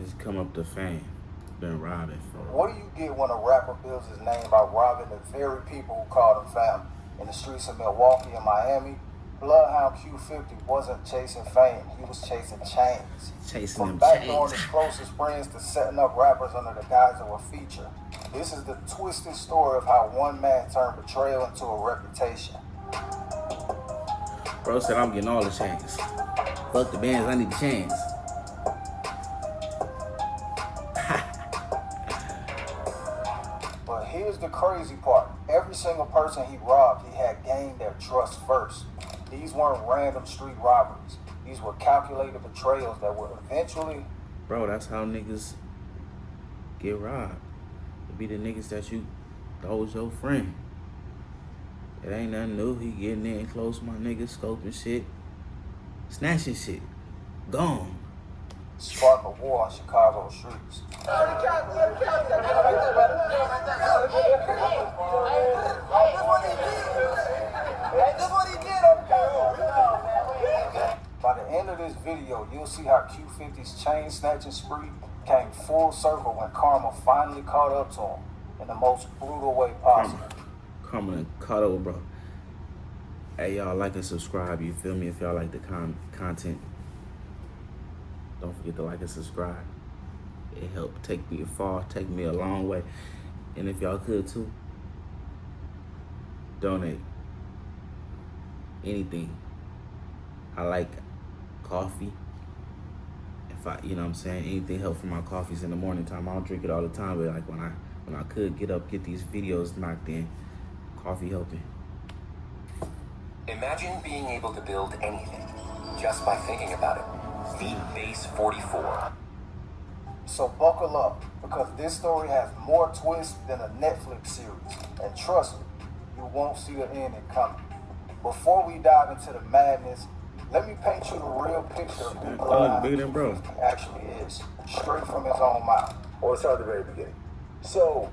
niggas come up to fame been robbing for. What do you get when a rapper builds his name by robbing the very people who called him family? In the streets of Milwaukee and Miami, Bloodhound Q50 wasn't chasing fame, he was chasing chains. Chasing From them backdooring chains. his closest friends to setting up rappers under the guise of a feature. This is the twisted story of how one man turned betrayal into a reputation. Bro said, I'm getting all the chains. Fuck the bands, I need the chains. But here's the crazy part. Every single person he robbed, he had gained their trust first. These weren't random street robberies. These were calculated betrayals that would eventually... Bro, that's how niggas get robbed. It be the niggas that you thought was your friend. It ain't nothing new. He getting in close, my niggas, scoping shit, snatching shit, gone. spark a war on Chicago streets. By the end of this video, you'll see how Q50's chain snatching spree came full circle when karma finally caught up to him in the most brutal way possible. Karma and caught up, bro. Hey, y'all, like and subscribe, you feel me? If y'all like the content, don't forget to like and subscribe. It helped take me far, take me a long way. And if y'all could too, donate anything. I like coffee. If I, you know what I'm saying, anything help for my coffees in the morning time. I don't drink it all the time, but like when I could get up, get these videos knocked in, coffee helping. Imagine being able to build anything just by thinking about it. The Base 44. So buckle up, because this story has more twists than a Netflix series. And trust me, you won't see the ending coming. Before we dive into the madness, let me paint you the real picture of who Bloodhound Q50 actually is, straight from his own mouth. Well, let's start at the very beginning. So,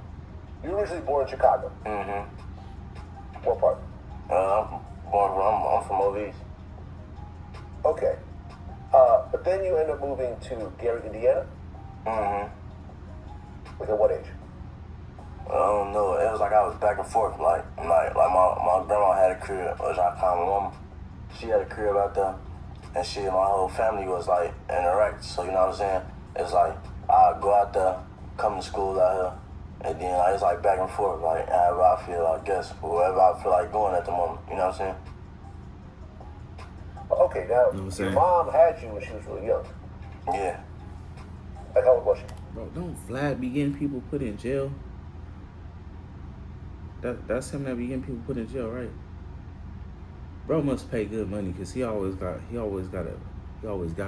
you were originally born in Chicago. Mm-hmm. What part? I'm from over east. Okay. But then you end up moving to Gary, Indiana? Mm-hmm. Like at what age? I don't know. It was like I was back and forth. Like my grandma had a crib, which I call my mama. She had a crib out there, and my whole family was like in Iraq. So you know what I'm saying? It's like I'd go out there, come to school out here, and then it's like back and forth, like however I feel, I guess, wherever I feel like going at the moment. You know what I'm saying? Okay, now your mom had you when she was really young. Yeah. Like how old was she? Bro, don't Vlad be getting people put in jail? That's him that be getting people put in jail, right? Bro must pay good money because he always got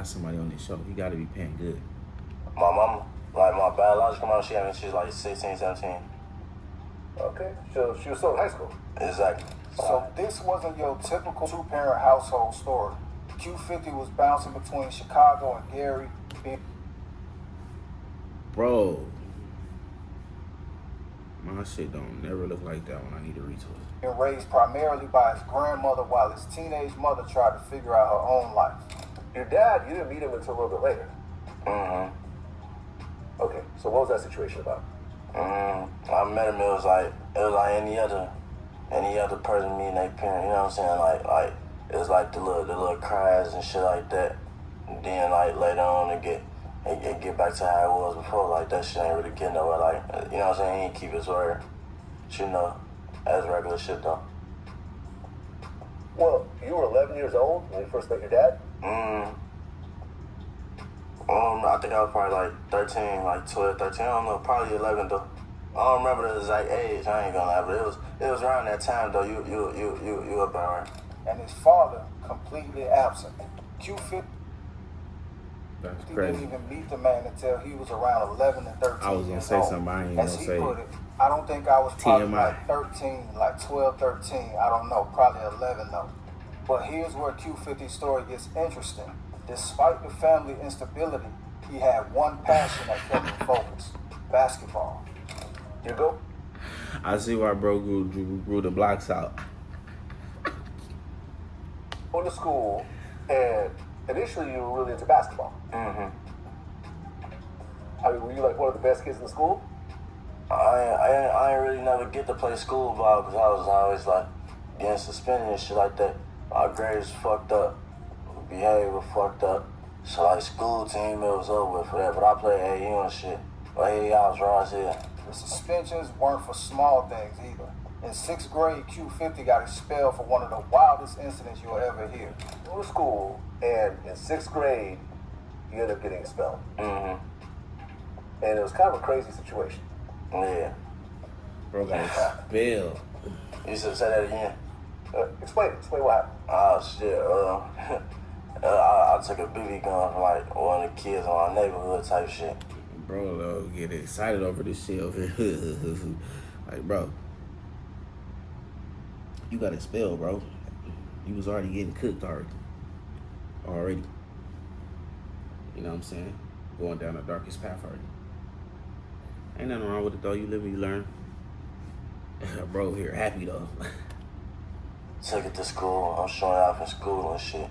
somebody on his show. He got to be paying good. My mama, like my biological mom, she's like 16, 17. Okay, so she was still in high school. Exactly. So this wasn't your typical two-parent household story. Q50 was bouncing between Chicago and Gary. Bro, my shit don't never look like that when I need to retweet. Being raised primarily by his grandmother while his teenage mother tried to figure out her own life. Your dad, you didn't meet him until a little bit later. Mm-hmm. Okay, so what was that situation about? I met him, it was like any other person meeting their parent, you know what I'm saying? Like it was like the little cries and shit like that. And then like later on it get back to how it was before, like that shit ain't really getting nowhere, like, you know what I'm saying? He ain't keep his word. You know, as regular shit though. Well, you were 11 years old when you first met your dad? I think I was probably like 13, like 12, 13, I don't know, probably 11 though. I don't remember the exact age, I ain't gonna lie, but it was around that time though, you about right. And his father, completely absent. Q50 didn't even meet the man until he was around 11 and 13 I was gonna say something, I ain't gonna say. As he put it, I don't think I was probably TMI. like 13, like 12, 13, I don't know, probably 11 though. But here's where Q50's story gets interesting. Despite the family instability, he had one passion that kept him focused: basketball. You go? I see why bro grew the blocks out. Going to school, and initially you were really into basketball. I mean, were you like one of the best kids in the school? I ain't really never get to play school ball because I was always like getting suspended and shit like that. My grades fucked up, behavior was fucked up. So like school team, it was over with for that. But I played AU and shit. But AU, I was raw as hell. The suspensions weren't for small things either. In 6th grade, Q50 got expelled for one of the wildest incidents you'll ever hear. You were to school, and in 6th grade, you ended up getting expelled. Mm-hmm. And it was kind of a crazy situation. Yeah. Bro got expelled. You should say that again. Explain it. Explain what happened. Oh shit. I took a BB gun from like one of the kids in my neighborhood type shit. Bro, get excited over this shit over here. Like, bro, you got expelled, bro. You was already getting cooked already. You know what I'm saying? Going down the darkest path already. Ain't nothing wrong with it though. You live and you learn. Bro here happy though. Took it to school. I'm showing off in school and shit.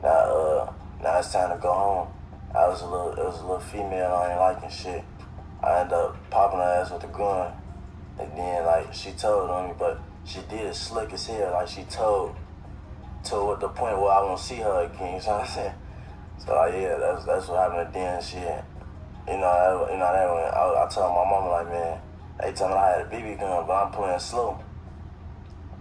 Now it's time to go home. It was a little female I ain't liking shit. I ended up popping her ass with a gun. And then like she told on me, but she did it slick as hell. Like she told at the point where I won't see her again, you know what I'm saying? So like, yeah, that's what happened then shit. You know that when I told my mama like, man, they told me I had a BB gun, but I'm playing slow.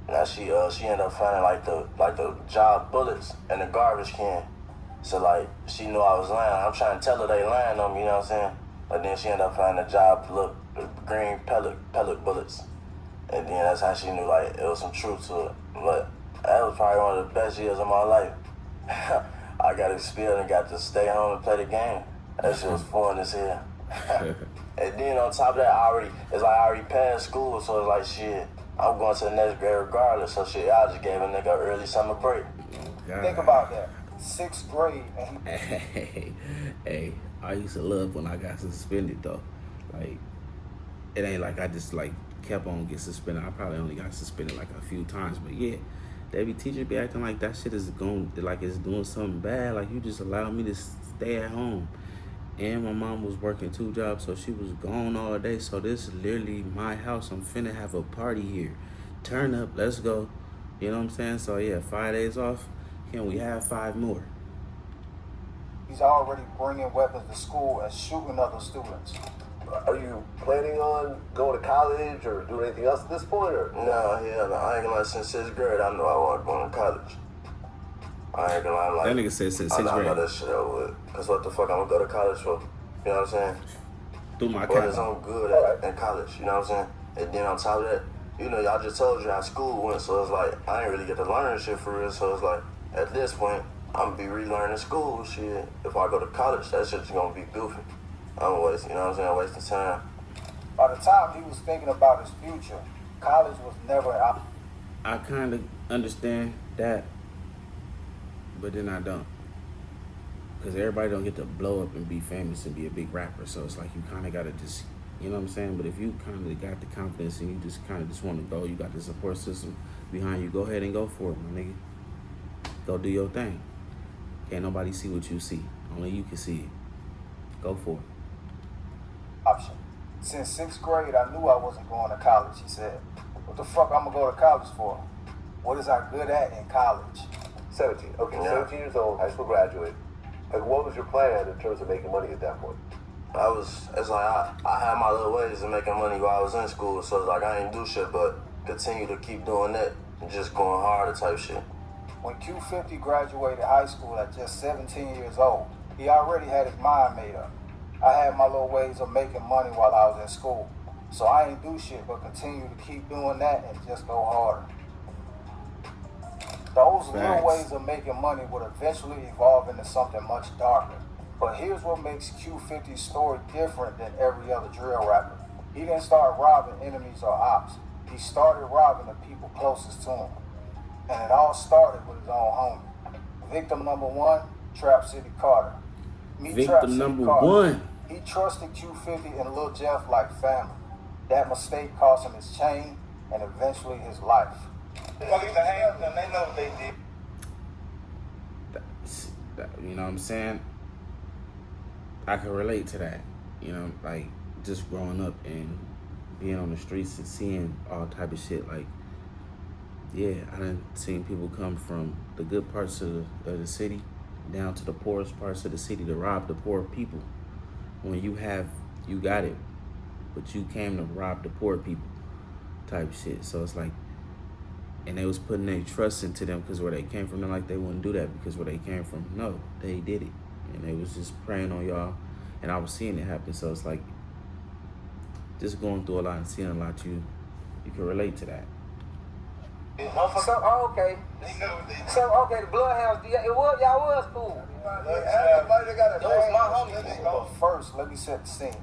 Now she ended up finding like the job bullets in the garbage can. So like she knew I was lying. I'm trying to tell her they lying on me, you know what I'm saying? But then she ended up finding the job green pellet bullets. And then that's how she knew like it was some truth to it. But that was probably one of the best years of my life. I got expelled and got to stay home and play the game. That shit was fun as hell. And then on top of that, I already passed school, so it's like shit. I'm going to the next grade regardless, so shit, I just gave a nigga an early summer break. Think about that. 6th grade, and Hey, I used to love when I got suspended though. Like, it ain't like I just like kept on getting suspended. I probably only got suspended like a few times, but yeah, they be teachers be acting like that shit is going like it's doing something bad. Like you just allowed me to stay at home. And my mom was working 2 jobs, so she was gone all day. So this is literally my house. I'm finna have a party here. Turn up, let's go. You know what I'm saying? So yeah, 5 days off. Can we have 5 more? he's already bringing weapons to school and shooting other students. Are you planning on going to college or doing anything else at this point? Or No, I ain't gonna lie, since 6th grade, I knew I wasn't going to college. I ain't gonna lie, like, That nigga said since I 6th know grade. that shit over with. Cause what the fuck I'm gonna go to college for? You know what I'm saying? Through my What is cap. I'm good at in college, you know what I'm saying? And then on top of that, you know, y'all just told you how school went, so it's like, I ain't really get to learn shit for real, so it's like, at this point, I'm gonna be relearning school shit. If I go to college, that shit's gonna be goofy. I'm wasting, you know what I'm saying, wasting time. By the time he was thinking about his future, college was never an option. I kind of understand that, but then I don't. Because everybody don't get to blow up and be famous and be a big rapper. So it's like you kind of got to just, you know what I'm saying? But if you kind of got the confidence and you just kind of just want to go, you got the support system behind you, go ahead and go for it, my nigga. Go do your thing. Can't nobody see what you see. Only you can see it. Go for it. Option. Since 6th grade, I knew I wasn't going to college, he said. What the fuck I'm gonna go to college for? What is I good at in college? 17. Okay, Yeah. 17 years old, high school graduate. Like, what was your plan in terms of making money at that point? It's like I had my little ways of making money while I was in school, so it's like I ain't do shit but continue to keep doing that and just going harder type shit. When Q50 graduated high school at just 17 years old, he already had his mind made up. I had my little ways of making money while I was in school, so I ain't do shit but continue to keep doing that and just go harder. Those little Facts. ways of making money would eventually evolve into something much darker. But here's what makes Q50's story different than every other drill rapper. He didn't start robbing enemies or ops. He started robbing the people closest to him. And it all started with his own homie. Victim number 1, Trap City Carter. Meet Trap Victim City number Carter. 1. He trusted Q50 and Lil Jeff like family. That mistake cost him his chain and eventually his life. They know what they did. You know what I'm saying? I can relate to that. you know, like just growing up and being on the streets and seeing all type of shit. Like, yeah, I done seen people come from the good parts of the city down to the poorest parts of the city to rob the poor people. When you got it, but you came to rob the poor people type shit. So it's like, and they was putting their trust into them because where they came from. They're like, they wouldn't do that because where they came from. No, they did it. And they was just preying on y'all. And I was seeing it happen. So it's like, just going through a lot and seeing a lot, you can relate to that. So, okay. The Bloodhounds, y'all was cool. That was my homie. But first, let me set the scene.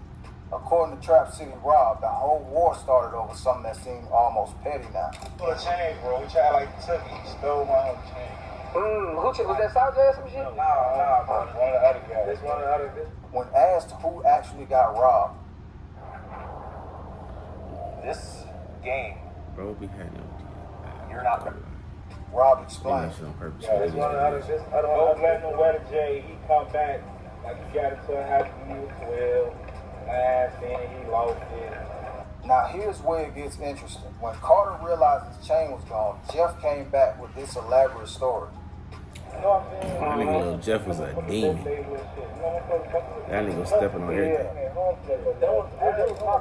According to Trap City Rob, the whole war started over something that seemed almost petty now. For a chain, bro. We tried like took it. Stole my own chain. Was that South Jazz some shit? Nah, bro. One of the other guys. This one of the other guys. When asked who actually got robbed, This game, Bro, we had no you're not gonna. Rob explained. shit on purpose. Yeah, this one of the other. Don't let no weather J. He come back like he got into a happy meal 12. Last thing he lost it. Now here's where it gets interesting. When Carter realized his chain was gone, Jeff came back with this elaborate story. You know what I'm saying? That nigga Lil Jeff was a demon. That nigga was stepping on everything.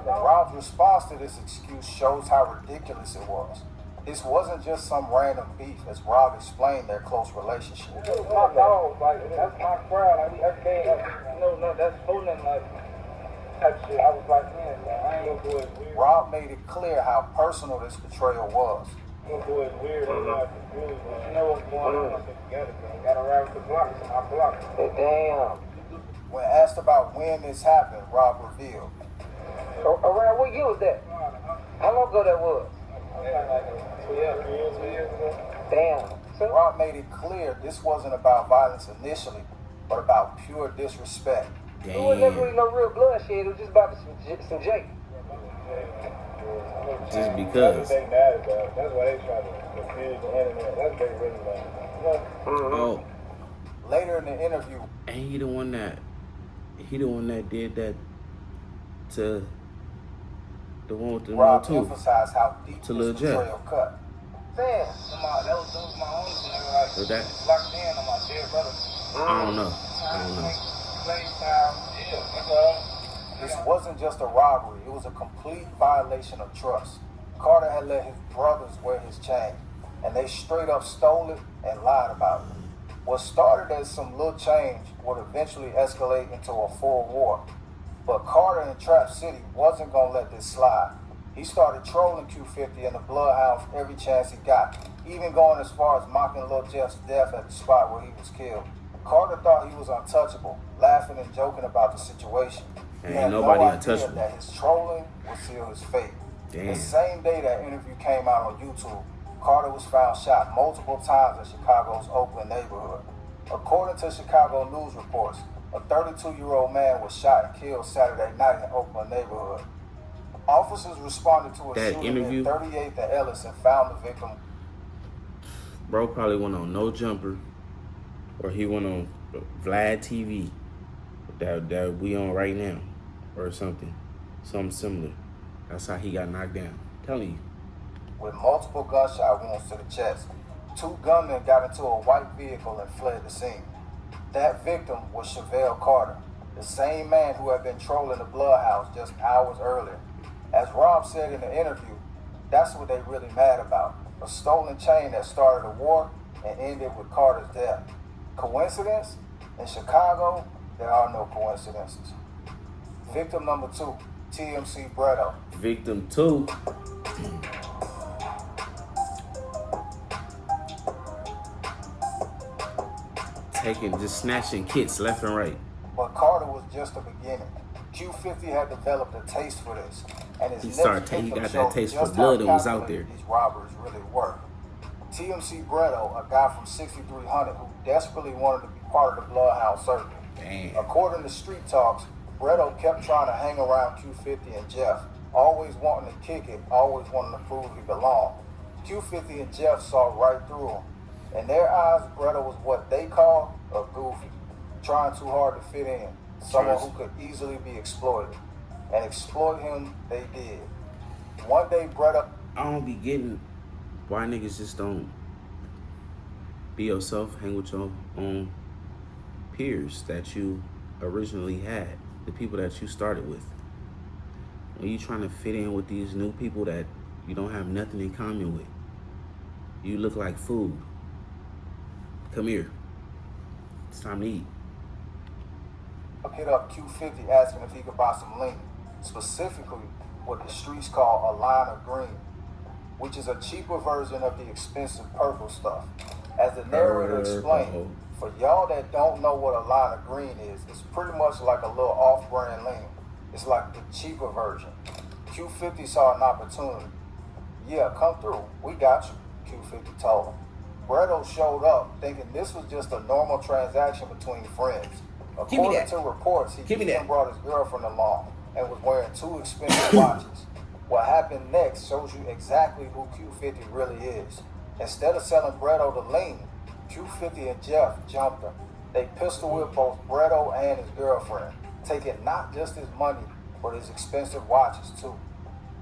Rob's response to this excuse shows how ridiculous it was. This wasn't just some random beef, as Rob explained their close relationship. That's my dog, like, that's my crowd. Like, we every day, no, that's holding, like, type shit. I was like, man, I ain't gonna do it weird. Rob made it clear how personal this betrayal was. I'm gonna do it weird, I'm not confused, but you know what's going on, I think together, man. Gotta ride with the blocks, my block. Damn. When asked about when this happened, Rob revealed. Around what year was that? How long ago that was? Like 2 years ago. Damn. So, Rob made it clear this wasn't about violence initially, but about pure disrespect. it wasn't never really no real bloodshed. It was just about some Jake. Just because. That's what they mad about. That's why they try to confuse the internet. That's what they really mad about. Oh, Later in the interview, and he the one that did that to the one with the Rob too. emphasized how deep To this Lil Jeff. betrayal cut. Damn. That was my only thing. Like, Was that? locked in on my dead brother. I don't know. Playtime. Yeah, that's all. This wasn't just a robbery, it was a complete violation of trust. Carter had let his brothers wear his chain, and they straight up stole it and lied about it. What started as some little change would eventually escalate into a full war. But Carter in Trap City wasn't gonna let this slide. He started trolling Q50 and the Bloodhounds every chance he got, even going as far as mocking Lil Jeff's death at the spot where he was killed. Carter thought he was untouchable, laughing and joking about the situation. He Ain't had nobody no idea untouchable. that his trolling would seal his fate. Damn. The same day that interview came out on YouTube, Carter was found shot multiple times in Chicago's Oakland neighborhood. According to Chicago news reports, a 32-year-old man was shot and killed Saturday night in Oakland neighborhood. Officers responded to a That shooting interview? in 38th and Ellis and found the victim. Bro probably went on No Jumper, or he went on Vlad TV that we on right now, or something similar. That's how he got knocked down. I'm telling you. With multiple gunshot wounds to the chest. 2 gunmen got into a white vehicle and fled the scene. That victim was Chevelle Carter, the same man who had been trolling the Bloodhounds just hours earlier. As Rob said in the interview, that's what they really mad about. A stolen chain that started a war and ended with Carter's death. Coincidence? In Chicago, there are no coincidences. Victim number 2, TMC Bretto. Victim 2. Just snatching kits left and right. But Carter was just the beginning. Q50 had developed a taste for this, and his He next got victim that showed taste for just blood how and was out calculated there. These robbers really were. TMC Bretto, a guy from 6300 who desperately wanted to be part of the Bloodhound circle. Damn. According to Street Talks, Bretto kept trying to hang around Q50 and Jeff, always wanting to kick it, always wanting to prove he belonged. Q50 and Jeff saw right through him. In their eyes, Bretto was what they call a goofy, trying too hard to fit in. someone who could easily be exploited. And exploit him, they did. One day, Bredo... I don't be getting why niggas just don't be yourself, hang with your own peers that you originally had, the people that you started with. When you trying to fit in with these new people that you don't have nothing in common with, you look like food. Come here. It's time to eat. hit up Q50 asking if he could buy some lean, specifically what the streets call a line of green, which is a cheaper version of the expensive purple stuff. As the narrator explained, for y'all that don't know what a line of green is, it's pretty much like a little off-brand lean. It's like the cheaper version. Q50 saw an opportunity. Yeah, come through. We got you, Q50 told him. Bredo showed up thinking this was just a normal transaction between friends. According to reports, he even brought his girlfriend along and was wearing 2 expensive watches. What happened next shows you exactly who Q50 really is. Instead of selling Bredo the lean, Q50 and Jeff jumped him. They pistol whipped both Bredo and his girlfriend, taking not just his money, but his expensive watches too.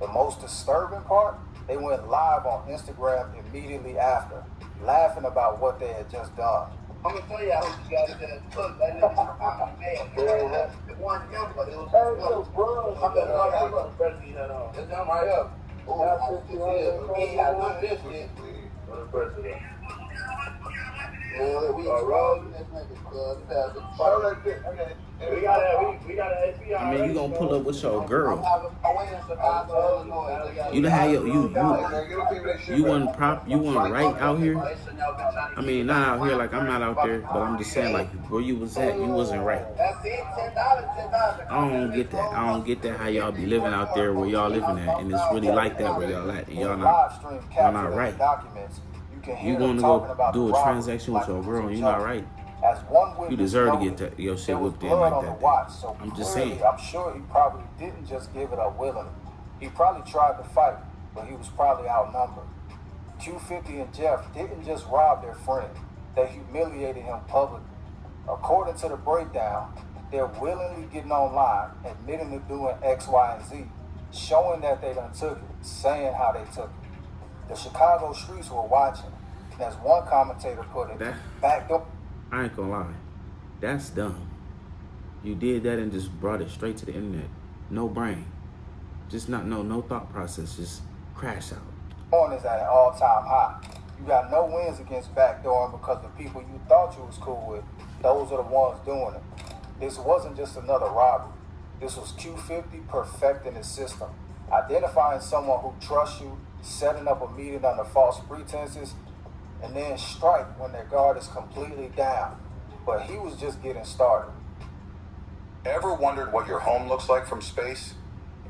The most disturbing part, they went live on Instagram immediately after, laughing about what they had just done. I'm gonna tell you how you got it took that nigga man. It wasn't him, but it was his bro. I'm gonna tell you what the president had on. It's done right up. Oh, I got none of this shit. What the president? Yeah, we rolling this nigga, we gotta I mean, you gonna pull up with your girl. You done had you wasn't right out here. I mean, not out here like I'm not out there, but I'm just saying like where you was at, you wasn't right. I don't get that. I don't get that how y'all be living out there where y'all living at, and it's really like that where y'all at, and y'all not right. You want to go do a transaction with your girl, and you're not right. You deserve to get your shit whipped in like that. So I'm just saying. I'm sure he probably didn't just give it up willingly. He probably tried to fight, but he was probably outnumbered. Q50 and Jeff didn't just rob their friend. They humiliated him publicly. According to the breakdown, they're willingly getting online, admitting to doing X, Y, and Z, showing that they done took it, saying how they took it. The Chicago streets were watching. And as one commentator put it, back up. I ain't gonna lie, that's dumb. You did that and just brought it straight to the internet. No brain, just no thought process, just crash out. On is at an all-time high. You got no wins against backdooring because the people you thought you was cool with, those are the ones doing it. This wasn't just another robbery. This was Q50 perfecting his system, identifying someone who trusts you, setting up a meeting under false pretenses, and then strike when their guard is completely down. But he was just getting started. Ever wondered what your home looks like from space?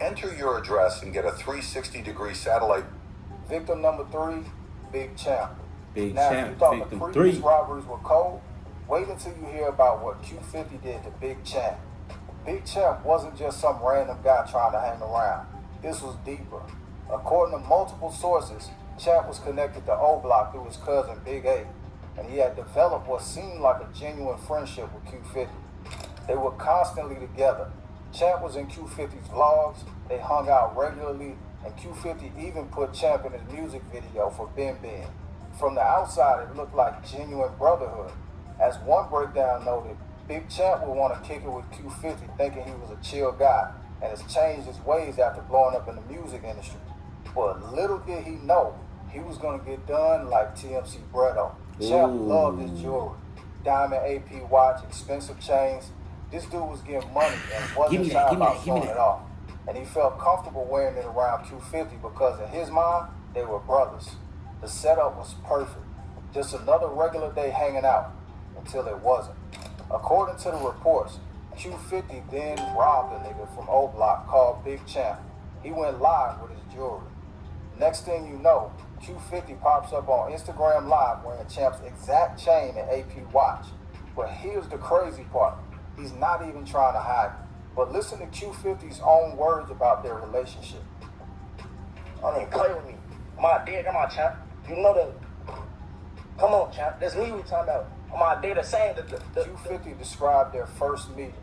Enter your address and get a 360-degree satellite. Victim number 3, Big Champ. Big now, Champ, if you thought victim the previous 3. robberies were cold, wait until you hear about what Q50 did to Big Champ. Big Champ wasn't just some random guy trying to hang around. This was deeper. According to multiple sources, Champ was connected to O-Block through his cousin Big A, and he had developed what seemed like a genuine friendship with Q50. They were constantly together. Champ was in Q50's vlogs, they hung out regularly, and Q50 even put Champ in his music video for Ben Ben. From the outside, it looked like genuine brotherhood. As one breakdown noted, Big Champ would want to kick it with Q50 thinking he was a chill guy, and has changed his ways after blowing up in the music industry. But little did he know, he was going to get done like TMC Bredo. Champ loved his jewelry. Diamond AP watch, expensive chains. This dude was getting money and wasn't shy about showing it off. And he felt comfortable wearing it around Q50 because in his mind, they were brothers. The setup was perfect. Just another regular day hanging out until it wasn't. According to the reports, Q50 then robbed a nigga from O-Block called Big Champ. He went live with his jewelry. Next thing you know, Q50 pops up on Instagram Live wearing Champ's exact chain and AP watch. But here's the crazy part. He's not even trying to hide it. But listen to Q50's own words about their relationship. I don't even play with me. My dad, come on, Champ. You know that. Come on, Champ. That's me we talking about. My dad, the same. Q50 described their first meeting.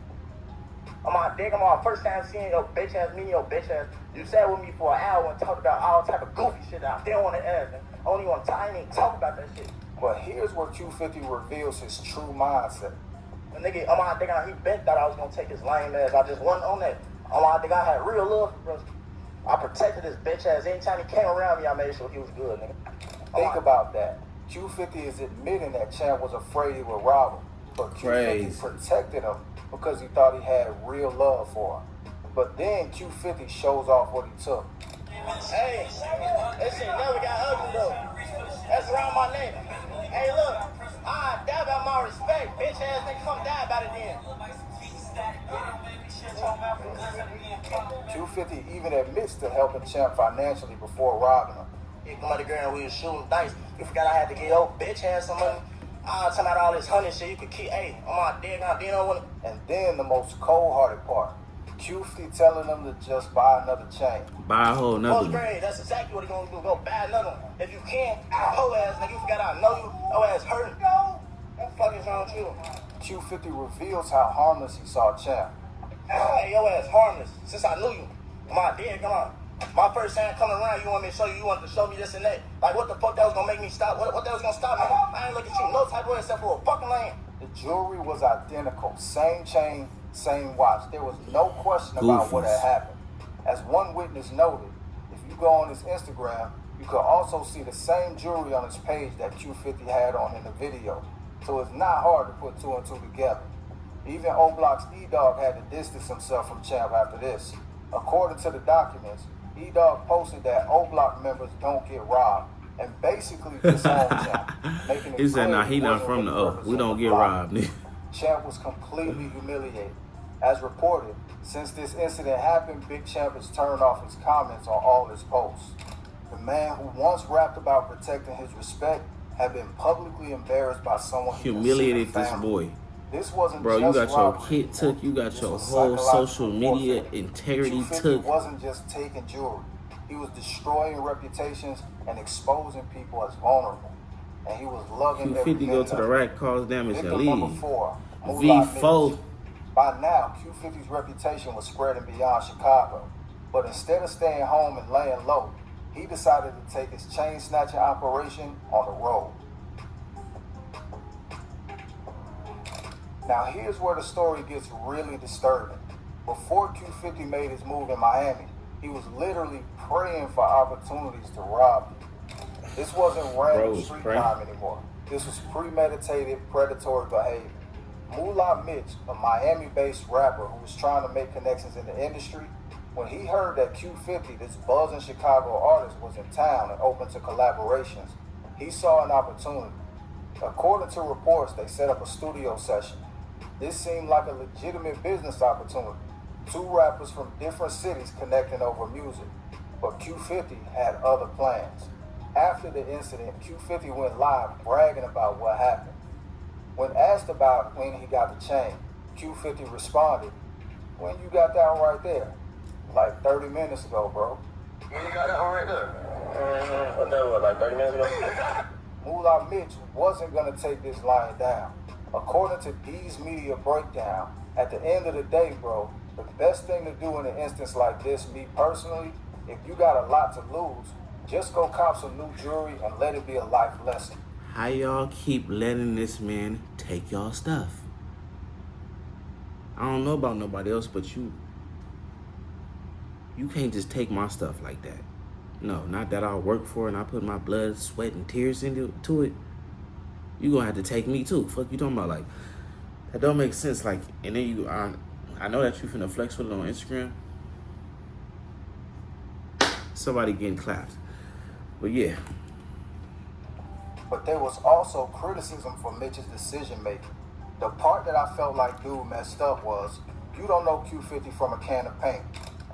I'm my dick, I'm my first time seeing your bitch ass, meeting your bitch ass. You sat with me for an hour and talked about all type of goofy shit that I didn't want to ask. Man. I don't even want to talk about that shit. But here's where Q50 reveals his true mindset. The nigga, I'm my dick, he been thought I was gonna take his lame ass. I just wasn't on that. I'm my dick, I had real love for bro. I protected his bitch ass. Anytime he came around me, I made sure he was good, nigga. Think about that. Q50 is admitting that Champ was afraid he would rob him. But Q50 protected him because he thought he had real love for him. But then Q50 shows off what he took. Hey, that shit never got ugly though. That's around my name. Hey, look, I die about my respect. Bitch ass nigga, come die about it then. Q50 even admits to helping Champ financially before robbing him. You come out the girl and we was shooting dice. You forgot I had to get your bitch ass some money. Talking about all this honey shit you could keep. Hey, on my dick, I didn't want it. And then the most cold-hearted part. Q50 telling them to just buy another chain. Buy a whole nother one. That's exactly what he gonna do. Go buy another one. If you can't, hoe ass nigga, you forgot I know you. Hoe ass hurting. What the fuck is wrong with you? Q50 reveals how harmless he saw Champ. Hey, your ass harmless. Since I knew you. My dick, come on. My first time coming around, you want me to show you, you wanted to show me this and that. Like, what the fuck that was gonna make me stop? What that was gonna stop me? I ain't looking at you no type of way except for a fucking land. The jewelry was identical. Same chain, same watch. There was no question about what had happened. As one witness noted, if you go on his Instagram, you could also see the same jewelry on his page that Q50 had on in the video. So it's not hard to put two and two together. Even O-Block's E-Dog had to distance himself from Champ after this. According to the documents, E-Dog posted that O-Block members don't get robbed and basically disowned Champ, making it he said, "Nah, he clear not from the O. We don't get robbed." Champ was completely humiliated. As reported, since this incident happened, Big Champ has turned off his comments on all his posts. The man who once rapped about protecting his respect had been publicly embarrassed by someone he humiliated considered this family. boy. This wasn't Bro, just you got robbery. your kid took, you got This your was whole psychological social media warfare. integrity Q50 took. wasn't just taking jewelry. He was destroying reputations and exposing people as vulnerable. And he was loving every Q50 minute go to the of it. rack, cause damage and Victim number leave. 4, Moolah V4. Mitch. By now, Q50's reputation was spreading beyond Chicago. But instead of staying home and laying low, he decided to take his chain snatching operation on the road. Now here's where the story gets really disturbing. Before Q50 made his move in Miami, he was literally praying for opportunities to rob people. This wasn't random street crime anymore. This was premeditated, predatory behavior. Moolah Mitch, a Miami-based rapper who was trying to make connections in the industry, when he heard that Q50, this buzzing Chicago artist, was in town and open to collaborations, he saw an opportunity. According to reports, they set up a studio session. This seemed like a legitimate business opportunity. Two rappers from different cities connecting over music. But Q50 had other plans. After the incident, Q50 went live bragging about what happened. When asked about when he got the chain, Q50 responded, "When you got that one right there?" Like 30 minutes ago, bro. When you got that one right there? What that was, like 30 minutes ago? Moolah Mitch wasn't going to take this lying down. According to D's Media Breakdown, at the end of the day, bro, the best thing to do in an instance like this, me personally, if you got a lot to lose, just go cop some new jewelry and let it be a life lesson. How y'all keep letting this man take y'all stuff? I don't know about nobody else, but you can't just take my stuff like that. No, not that I work for and I put my blood, sweat, and tears into it. You gonna have to take me too. Fuck you talking about? Like, that don't make sense. Like, and then I know that you finna flex with it on Instagram. Somebody getting clapped. But yeah. But there was also criticism for Mitch's decision making. The part that I felt like dude messed up was, you don't know Q50 from a can of paint.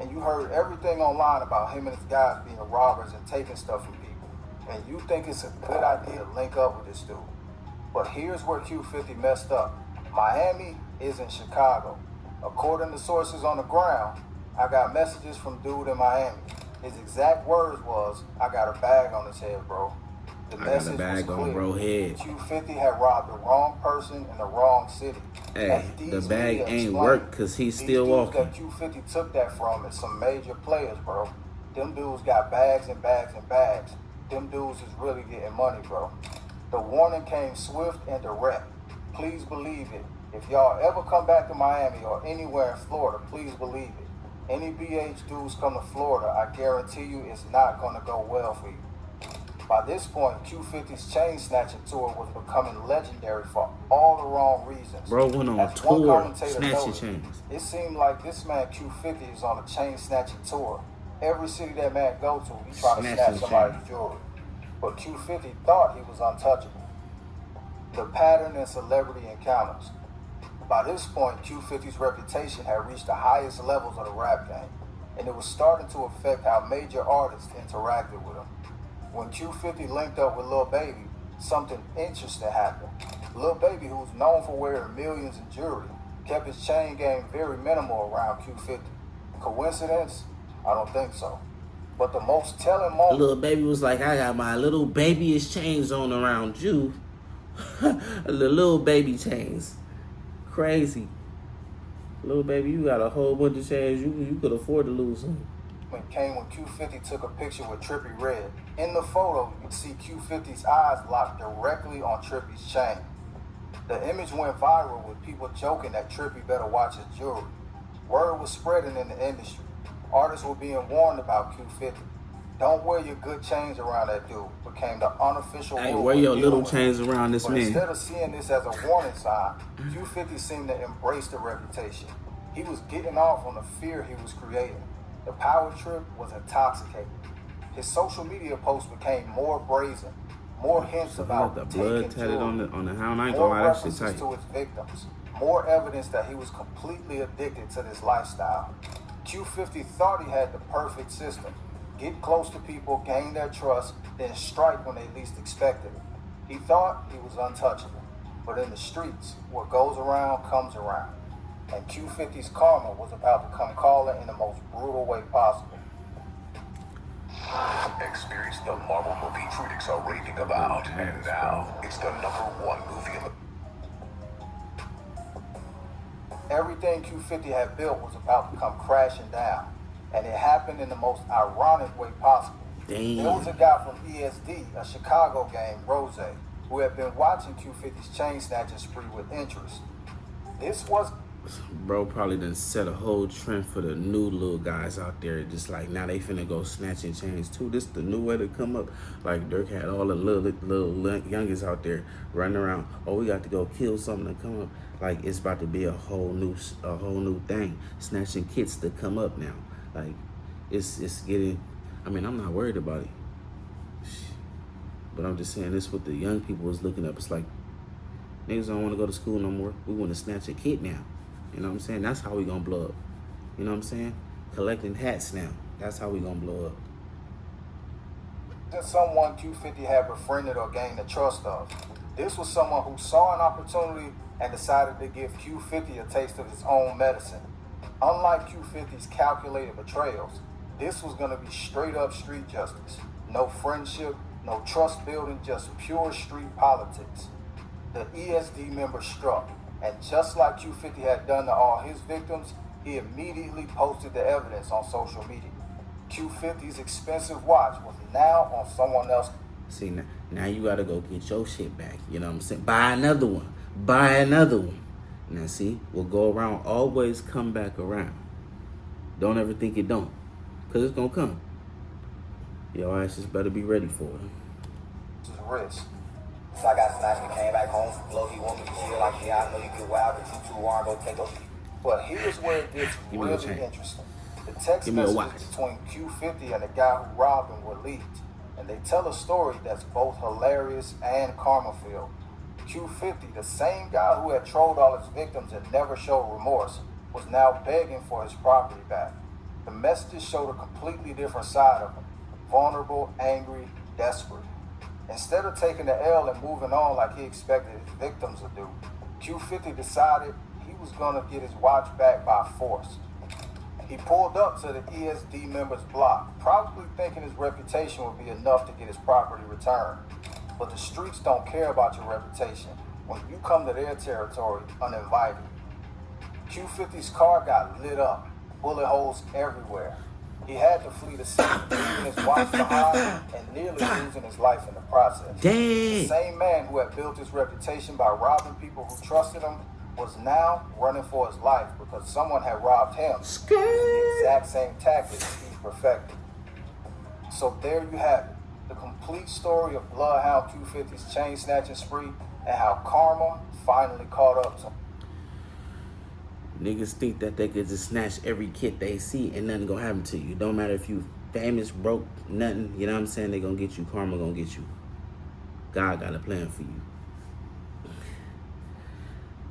And you heard everything online about him and his guys being robbers and taking stuff from people. And you think it's a good idea to link up with this dude. But here's where Q50 messed up. Miami isn't Chicago. According to sources on the ground, I got messages from dude in Miami. His exact words was, "I got a bag on his head, bro." The I got a message bag was on clear. bro head. Q50 had robbed the wrong person in the wrong city. Hey, As the these bag media ain't explained, work because he's these still dudes walking. that Q50 took that from is some major players, bro. Them dudes got bags and bags and bags. Them dudes is really getting money, bro. The warning came swift and direct. Please believe it. If y'all ever come back to Miami or anywhere in Florida, please believe it. Any BH dudes come to Florida, I guarantee you it's not going to go well for you. By this point, Q50's chain snatching tour was becoming legendary for all the wrong reasons. Bro went on As one tour commentator snatching noted, chains. it seemed like this man Q50 is on a chain snatching tour. Every city that man go to, he try to snatch somebody's jewelry. But Q50 thought he was untouchable. The pattern in celebrity encounters. By this point, Q50's reputation had reached the highest levels of the rap game, and it was starting to affect how major artists interacted with him. When Q50 linked up with Lil Baby, something interesting happened. Lil Baby, who's known for wearing millions in jewelry, kept his chain game very minimal around Q50. Coincidence? I don't think so. But the most telling moment... Lil Baby was like, I got my little babyish chains on around you. The little baby chains. Crazy. Little Baby, you got a whole bunch of chains. You could afford to lose them. It came when Q50 took a picture with Trippie Redd. In the photo, you can see Q50's eyes locked directly on Trippie's chain. The image went viral with people joking that Trippie better watch his jewelry. Word was spreading in the industry. Artists were being warned about Q50. Don't wear your good chains around that dude became the unofficial rule. Hey, wear your little chains around this but man. Instead of seeing this as a warning sign, Q50 seemed to embrace the reputation. He was getting off on the fear he was creating. The power trip was intoxicating. His social media posts became more brazen, more hints about the blood taking tatted jewelry, on the hound. I ain't more gonna lie, that shit references tight. to his victims, more evidence that he was completely addicted to this lifestyle. Q50 thought he had the perfect system. Get close to people, gain their trust, then strike when they least expected it. He thought he was untouchable. But in the streets, what goes around comes around. And Q50's karma was about to come calling in the most brutal way possible. Experience the Marvel movie critics are raving about, and now it's the #1 movie in the... Everything Q50 had built was about to come crashing down, and it happened in the most ironic way possible. Damn. There was a guy from ESD, a Chicago gang, Rose, who had been watching Q50's chain snatching spree with interest. This was... Bro probably done set a whole trend for the new little guys out there. Just like now they finna go snatching chains too. This the new way to come up. Like Dirk had all the little youngest out there running around. Oh, we got to go kill something to come up. Like it's about to be a whole new thing. Snatching kits to come up now. Like it's getting. I mean, I'm not worried about it. But I'm just saying this what the young people is looking up. It's like niggas don't want to go to school no more. We want to snatch a kid now. You know what I'm saying? That's how we gonna blow up. You know what I'm saying? Collecting hats now. That's how we gonna blow up. Someone Q50 had befriended or gained the trust of. This was someone who saw an opportunity and decided to give Q50 a taste of his own medicine. Unlike Q50's calculated betrayals, this was gonna be straight up street justice. No friendship, no trust building, just pure street politics. The ESD member struck. And just like Q50 had done to all his victims, he immediately posted the evidence on social media. Q50's expensive watch was now on someone else. See, now you gotta go get your shit back. You know what I'm saying? Buy another one. Buy another one. Now see, we'll go around, always come back around. Don't ever think it don't. Because it's gonna come. Your asses better be ready for it. This is risk. So I got snatched and came back home from low. He want me to chill like, yeah, I know you get wild, but you too warm, go take those. But here's where it gets really interesting. The text messages between Q50 and the guy who robbed him were leaked, and they tell a story that's both hilarious and karma-filled. Q50, the same guy who had trolled all his victims and never showed remorse, was now begging for his property back. The messages showed a completely different side of him. Vulnerable, angry, desperate. Instead of taking the L and moving on like he expected his victims to do, Q50 decided he was going to get his watch back by force. He pulled up to the ESD member's block, probably thinking his reputation would be enough to get his property returned. But the streets don't care about your reputation when you come to their territory uninvited. Q50's car got lit up, bullet holes everywhere. He had to flee the scene, leaving his watch behind and nearly losing his life in the process. The same man who had built his reputation by robbing people who trusted him was now running for his life because someone had robbed him using the exact same tactics he perfected. So there you have it, the complete story of Bloodhound Q50's chain snatching spree and how karma finally caught up to him. Niggas think that they could just snatch every kid they see and nothing gonna happen to you. Don't matter if you famous, broke, nothing. You know what I'm saying? They gonna get you. Karma gonna get you. God got a plan for you.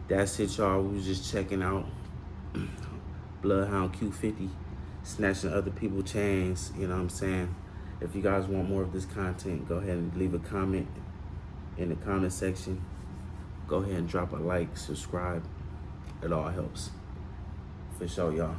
That's it, y'all. We was just checking out Bloodhound Q50 snatching other people's chains. You know what I'm saying? If you guys want more of this content, go ahead and leave a comment in the comment section. Go ahead and drop a like, subscribe. It all helps. For sure, y'all.